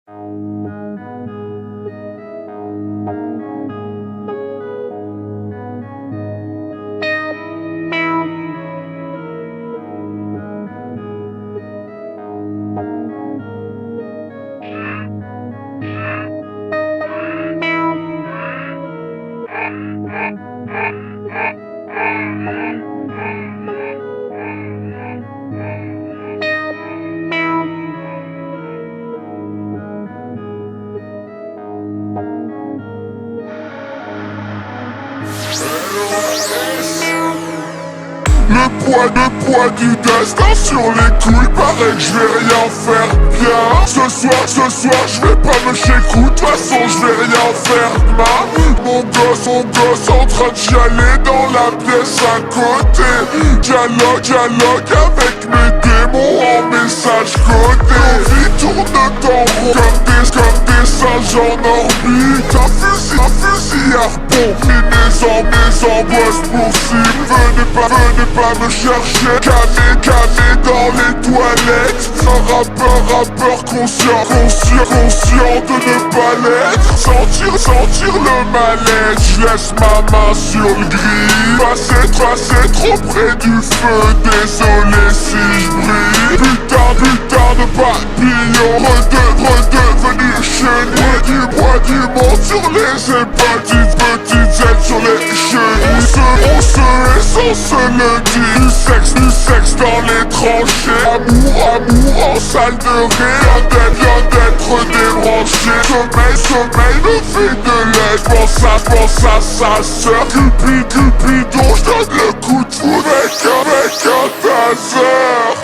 Le poids du destin sur les couilles, paraît que je vais rien faire bien. Ce soir je vais pas me chécou, de toute façon je vais rien faire mal. Mon gosse en train de chialer dans la pièce à côté. Dialogue avec mes démons en message codé. Nos vies tournent en rond comme des singes en orbite. Un fusil harpon, mes angoisses possibles. Venez pas me chercher, cané dans les toilettes. Un rappeur conscient de ne pas l'être. Sentir le mal-être, je laisse ma main sur le gris. Passer trop près du feu, désolé si je brille. Putain de papillon, redevenu chenille. Moi du monde sur les épaules, petites ailes sur les chenilles. On se le dit, du sexe dans les tranchées. Amour en salle de ré, vient d'être débranché. Sommeil me fait de l'aide, pense à sa sœur. Cupidon, je donne le coup de foudre avec un taser.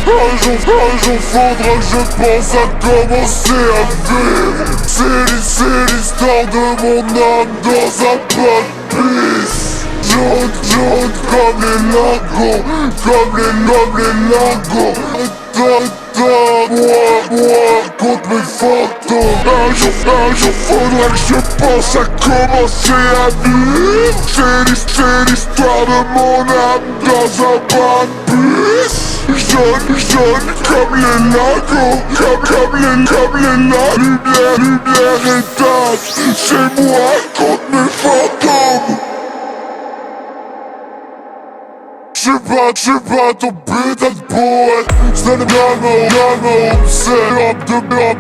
Un jour faudra que je pense à commencer à vivre. C'est l'histoire de mon âme dans un pot de pisse. Jaune comme les lingos, moi contre mes fantômes. Un jour faudra que je pense à commencer à vivre. C'est l'histoire de mon âme dans un bain de pisse. Jaune comme les lingos, comme les lingos. Lumière éteinte, c'est moi contre mes fantômes. J'suis pas ton putain de poète. C'est le gamin obscène. Robe de blanc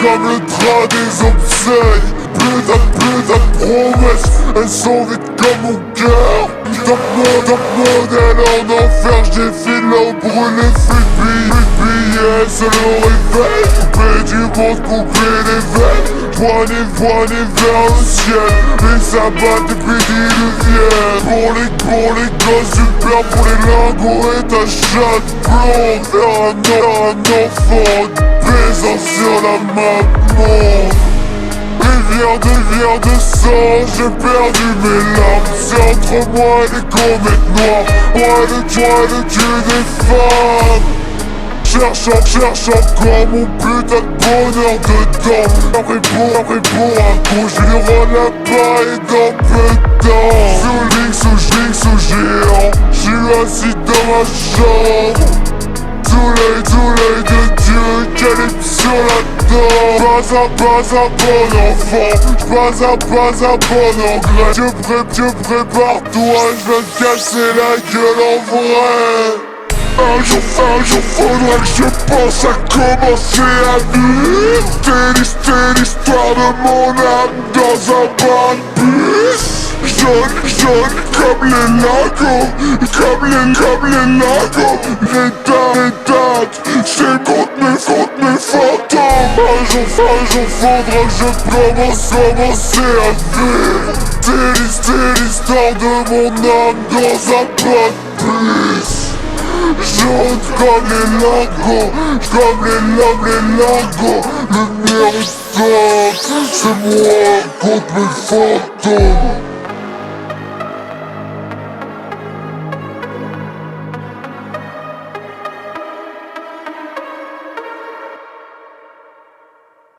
comme le drap des obsèques. Putain de promesses, elles sont vides comme mon cœur. Top modèle en enfer, j'défile là où brûle les flûtes billets. C'est le réveil, coupé du monde, coupé les veines. Poignées vers le ciel, les abats depuis diluviennes. Pour les gosses du père, pour les lingots et ta chatte blonde. Faire un enfant baisant sur la maman. Rivière de sang, j'ai perdu mes larmes. C'est entre moi et les comètes noires. Moi le dieu des femmes. Cherche encore mon putain de bonheur dedans. Après pour un coup, je lui rends la paille dans peu de temps. Sous géant, j'suis assis dans ma chambre. Sous l'œil de Dieu, calypso là-dedans. Pas un bon enfant, pas un bon engrais. Dieu prépare-toi, j'vais te casser la gueule en vrai. Un jour faudra que je pense à commencer à vivre. C'est l'histoire de mon âme dans un bain de pisse. Jaune comme les lingos, comme les lingos. Les dates, c'est contre mes fantômes. Un jour faudra que je commencer à vivre. C'est l'histoire de mon âme dans un bain de pisse. Jaune comme les lingos, comme les lingos. Le mérite, c'est moi contre mes fantômes.